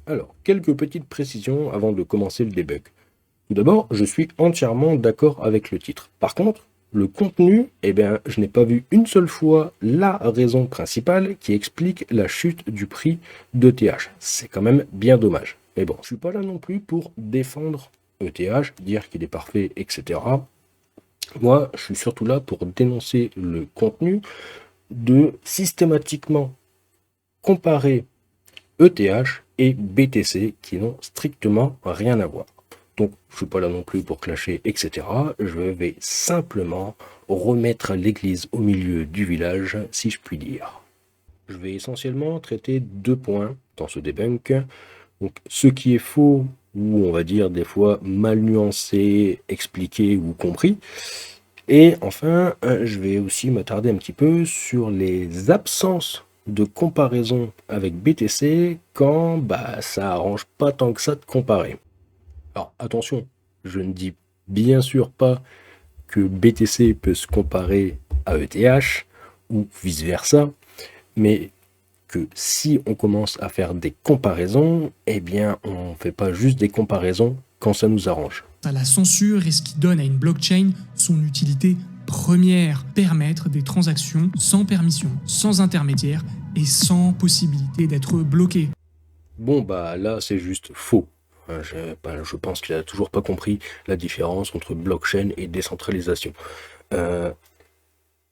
Alors, quelques petites précisions avant de commencer le debug. Tout d'abord, je suis entièrement d'accord avec le titre. Par contre, le contenu, je n'ai pas vu une seule fois la raison principale qui explique la chute du prix d'ETH. C'est quand même bien dommage. Mais bon, je suis pas là non plus pour défendre ETH, dire qu'il est parfait, etc. Moi, je suis surtout là pour dénoncer le contenu de systématiquement comparer ETH et BTC qui n'ont strictement rien à voir. Donc, je suis pas là non plus pour clasher, etc. Je vais simplement remettre l'église au milieu du village, si je puis dire. Je vais essentiellement traiter deux points dans ce debunk. Donc, ce qui est faux, ou on va dire des fois mal nuancé, expliqué ou compris. Et enfin, je vais aussi m'attarder un petit peu sur les absences de comparaison avec BTC quand ça arrange pas tant que ça de comparer. Alors attention, je ne dis bien sûr pas que BTC peut se comparer à ETH ou vice-versa, mais que si on commence à faire des comparaisons, on ne fait pas juste des comparaisons quand ça nous arrange. À la censure est ce qui donne à une blockchain son utilité première, permettre des transactions sans permission, sans intermédiaire et sans possibilité d'être bloqué. Bon là c'est juste faux. Je pense qu'il n'a toujours pas compris la différence entre blockchain et décentralisation.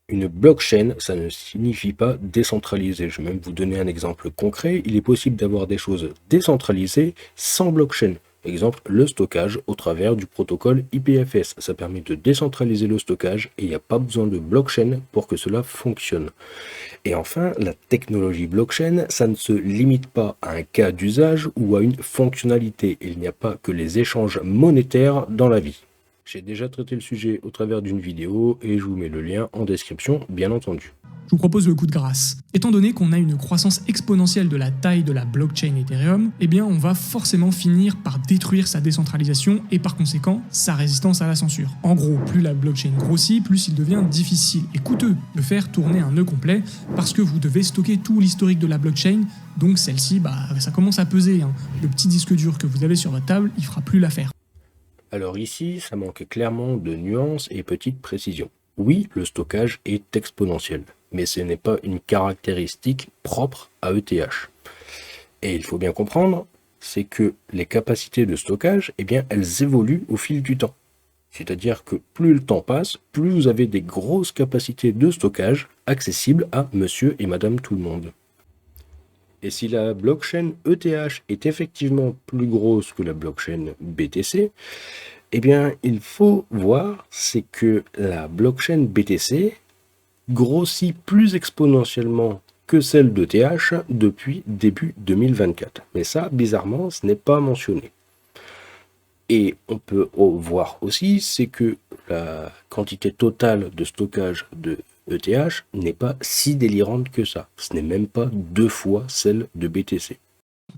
Une blockchain, ça ne signifie pas décentralisé. Je vais même vous donner un exemple concret. Il est possible d'avoir des choses décentralisées sans blockchain. Exemple, le stockage au travers du protocole IPFS. Ça permet de décentraliser le stockage et il n'y a pas besoin de blockchain pour que cela fonctionne. Et enfin, la technologie blockchain, ça ne se limite pas à un cas d'usage ou à une fonctionnalité. Il n'y a pas que les échanges monétaires dans la vie. J'ai déjà traité le sujet au travers d'une vidéo et je vous mets le lien en description, bien entendu. Je vous propose le coup de grâce. Étant donné qu'on a une croissance exponentielle de la taille de la blockchain Ethereum, on va forcément finir par détruire sa décentralisation et par conséquent sa résistance à la censure. En gros, plus la blockchain grossit, plus il devient difficile et coûteux de faire tourner un nœud complet parce que vous devez stocker tout l'historique de la blockchain, donc celle-ci, ça commence à peser. Le petit disque dur que vous avez sur votre table, il fera plus l'affaire. Alors ici, ça manque clairement de nuances et petites précisions. Oui, le stockage est exponentiel, mais ce n'est pas une caractéristique propre à ETH. Et il faut bien comprendre, c'est que les capacités de stockage, elles évoluent au fil du temps. C'est-à-dire que plus le temps passe, plus vous avez des grosses capacités de stockage accessibles à monsieur et madame tout le monde. Et si la blockchain ETH est effectivement plus grosse que la blockchain BTC, il faut voir, c'est que la blockchain BTC grossit plus exponentiellement que celle d'ETH depuis début 2024. Mais ça, bizarrement, ce n'est pas mentionné. Et on peut voir aussi, c'est que la quantité totale de stockage de ETH n'est pas si délirante que ça. Ce n'est même pas 2 fois celle de BTC.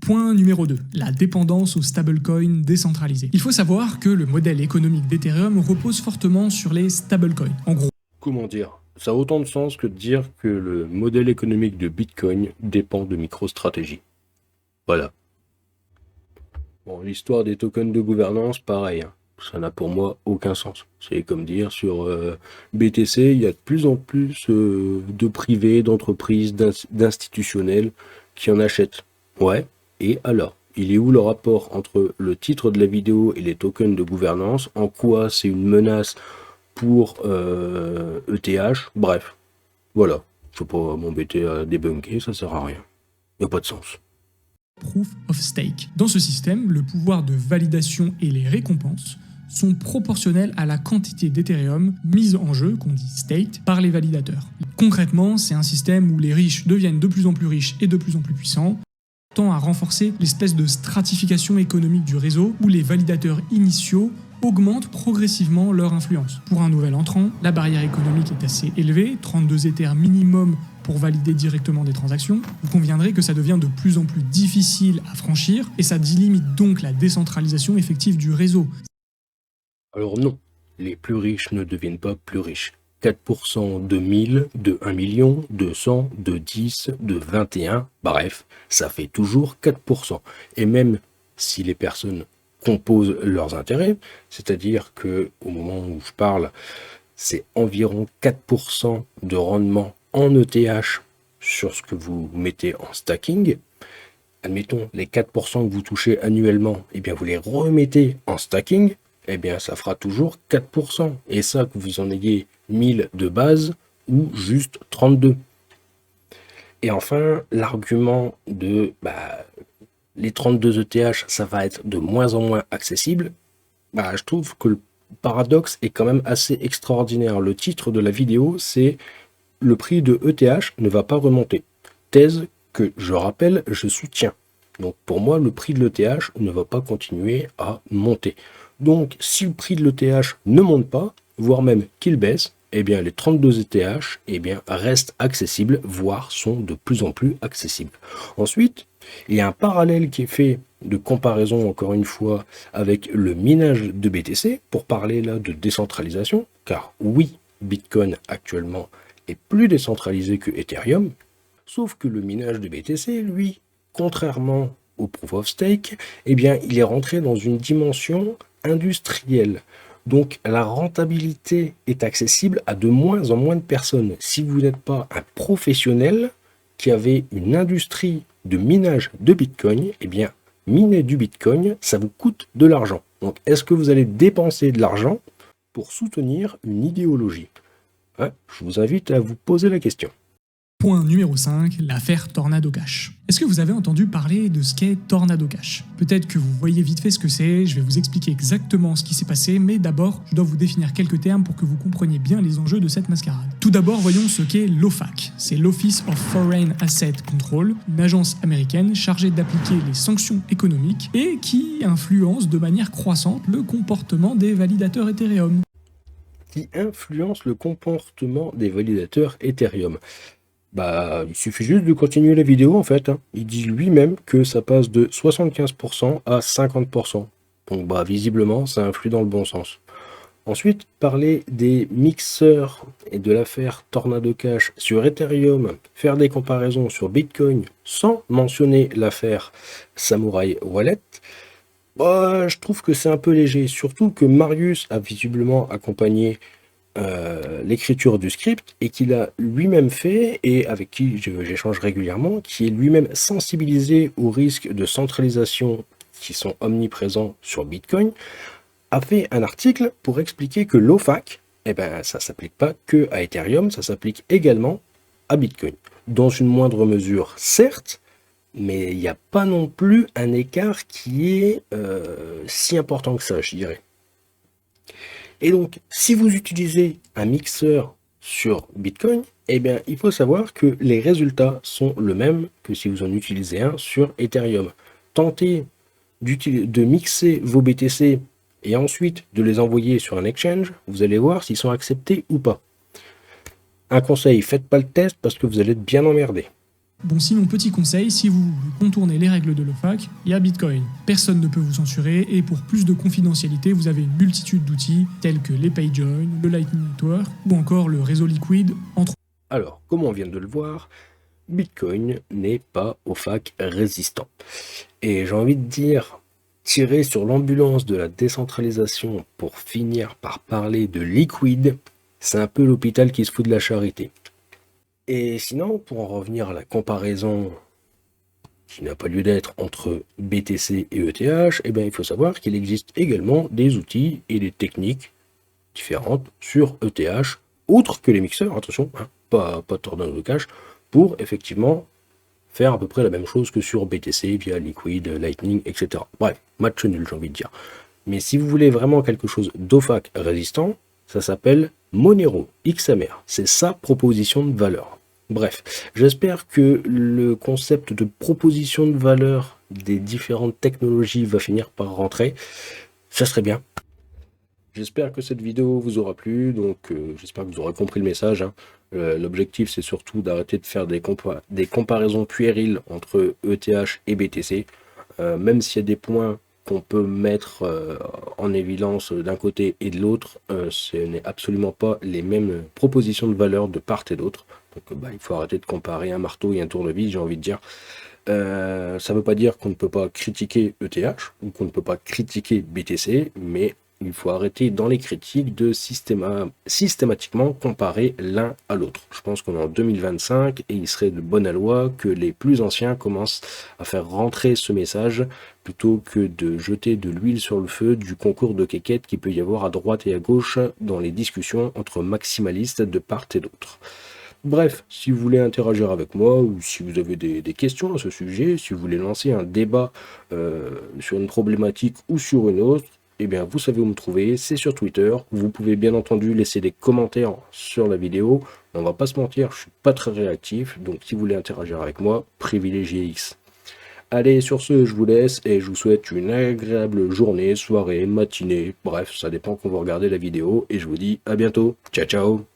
Point numéro 2, la dépendance aux stablecoins décentralisés. Il faut savoir que le modèle économique d'Ethereum repose fortement sur les stablecoins. En gros, comment dire, ça a autant de sens que de dire que le modèle économique de Bitcoin dépend de MicroStrategy. Voilà. Bon, l'histoire des tokens de gouvernance, pareil. Ça n'a pour moi aucun sens. C'est comme dire sur BTC, il y a de plus en plus de privés, d'entreprises, d'institutionnels qui en achètent. Ouais, et alors? Il est où le rapport entre le titre de la vidéo et les tokens de gouvernance? En quoi c'est une menace pour ETH? Bref, voilà. Faut pas m'embêter à débunker, ça sert à rien. Y a pas de sens. Proof of Stake. Dans ce système, le pouvoir de validation et les récompenses sont proportionnels à la quantité d'Ethereum mise en jeu, qu'on dit staked, par les validateurs. Concrètement, c'est un système où les riches deviennent de plus en plus riches et de plus en plus puissants, tend à renforcer l'espèce de stratification économique du réseau où les validateurs initiaux augmentent progressivement leur influence. Pour un nouvel entrant, la barrière économique est assez élevée, 32 Ethers minimum pour valider directement des transactions. Vous conviendrez que ça devient de plus en plus difficile à franchir et ça limite donc la décentralisation effective du réseau. Alors non, les plus riches ne deviennent pas plus riches, 4% de 1000, de 1 million, de 100, de 10, de 21, bref, ça fait toujours 4%. Et même si les personnes composent leurs intérêts, c'est-à-dire que au moment où je parle, c'est environ 4% de rendement en ETH sur ce que vous mettez en stacking. Admettons, les 4% que vous touchez annuellement, eh bien vous les remettez en stacking, eh bien ça fera toujours 4%. Et ça, que vous en ayez 1000 de base ou juste 32. Et enfin, l'argument de les 32 ETH, ça va être de moins en moins accessible. Je trouve que le paradoxe est quand même assez extraordinaire. Le titre de la vidéo, c'est « Le prix de ETH ne va pas remonter ». Thèse que, je rappelle, je soutiens. Donc pour moi, le prix de l'ETH ne va pas continuer à monter. Donc si le prix de l'ETH ne monte pas, voire même qu'il baisse, eh bien les 32 ETH restent accessibles, voire sont de plus en plus accessibles. Ensuite, il y a un parallèle qui est fait de comparaison, encore une fois, avec le minage de BTC, pour parler là de décentralisation, car oui, Bitcoin actuellement est plus décentralisé que Ethereum, sauf que le minage de BTC, lui, contrairement au Proof of Stake, il est rentré dans une dimension industrielle. Donc la rentabilité est accessible à de moins en moins de personnes. Si vous n'êtes pas un professionnel qui avait une industrie de minage de Bitcoin, miner du Bitcoin, ça vous coûte de l'argent. Donc est-ce que vous allez dépenser de l'argent pour soutenir une idéologie ? Je vous invite à vous poser la question. Point numéro 5, l'affaire Tornado Cash. Est-ce que vous avez entendu parler de ce qu'est Tornado Cash? Peut-être que vous voyez vite fait ce que c'est, je vais vous expliquer exactement ce qui s'est passé, mais d'abord, je dois vous définir quelques termes pour que vous compreniez bien les enjeux de cette mascarade. Tout d'abord, voyons ce qu'est l'OFAC. C'est l'Office of Foreign Asset Control, une agence américaine chargée d'appliquer les sanctions économiques et qui influence de manière croissante le comportement des validateurs Ethereum. Qui influence le comportement des validateurs Ethereum. Il suffit juste de continuer la vidéo en fait. Il dit lui-même que ça passe de 75% à 50%. Donc visiblement, ça influe dans le bon sens. Ensuite, parler des mixeurs et de l'affaire Tornado Cash sur Ethereum, faire des comparaisons sur Bitcoin sans mentionner l'affaire Samurai Wallet, je trouve que c'est un peu léger. Surtout que Marius a visiblement accompagné l'écriture du script et qu'il a lui-même fait et avec qui j'échange régulièrement, qui est lui-même sensibilisé aux risques de centralisation qui sont omniprésents sur Bitcoin, a fait un article pour expliquer que l'OFAC, ça s'applique pas que à Ethereum, ça s'applique également à Bitcoin. Dans une moindre mesure, certes, mais il n'y a pas non plus un écart qui est si important que ça, je dirais. Et donc, si vous utilisez un mixeur sur Bitcoin, il faut savoir que les résultats sont le même que si vous en utilisez un sur Ethereum. Tentez de mixer vos BTC et ensuite de les envoyer sur un exchange, vous allez voir s'ils sont acceptés ou pas. Un conseil, faites pas le test parce que vous allez être bien emmerdé. Bon, sinon, petit conseil, si vous contournez les règles de l'OFAC, il y a Bitcoin. Personne ne peut vous censurer et pour plus de confidentialité, vous avez une multitude d'outils tels que les PayJoin, le Lightning Network ou encore le réseau Liquid, entre autres. Alors, comme on vient de le voir, Bitcoin n'est pas OFAC résistant. Et j'ai envie de dire, tirer sur l'ambulance de la décentralisation pour finir par parler de Liquid, c'est un peu l'hôpital qui se fout de la charité. Et sinon, pour en revenir à la comparaison qui n'a pas lieu d'être entre BTC et ETH, il faut savoir qu'il existe également des outils et des techniques différentes sur ETH, autres que les mixeurs, attention, pas Tornado Cash, pour effectivement faire à peu près la même chose que sur BTC via Liquid, Lightning, etc. Bref, match nul, j'ai envie de dire. Mais si vous voulez vraiment quelque chose d'OFAC résistant, ça s'appelle Monero XMR. C'est sa proposition de valeur. Bref, j'espère que le concept de proposition de valeur des différentes technologies va finir par rentrer. Ça serait bien. J'espère que cette vidéo vous aura plu, donc j'espère que vous aurez compris le message. L'objectif, c'est surtout d'arrêter de faire des comparaisons puériles entre ETH et BTC. Même s'il y a des points qu'on peut mettre en évidence d'un côté et de l'autre, ce n'est absolument pas les mêmes propositions de valeur de part et d'autre. Donc il faut arrêter de comparer un marteau et un tournevis, j'ai envie de dire. Ça ne veut pas dire qu'on ne peut pas critiquer ETH ou qu'on ne peut pas critiquer BTC, mais il faut arrêter dans les critiques de systématiquement comparer l'un à l'autre. Je pense qu'on est en 2025 et il serait de bonne loi que les plus anciens commencent à faire rentrer ce message plutôt que de jeter de l'huile sur le feu du concours de quéquettes qu'il peut y avoir à droite et à gauche dans les discussions entre maximalistes de part et d'autre. Bref, si vous voulez interagir avec moi ou si vous avez des questions à ce sujet, si vous voulez lancer un débat sur une problématique ou sur une autre, eh bien vous savez où me trouver, c'est sur Twitter. Vous pouvez bien entendu laisser des commentaires sur la vidéo. On va pas se mentir, je suis pas très réactif, donc si vous voulez interagir avec moi, privilégiez X. Allez, sur ce, je vous laisse et je vous souhaite une agréable journée, soirée, matinée, bref, ça dépend quand vous regardez la vidéo et je vous dis à bientôt. Ciao ciao.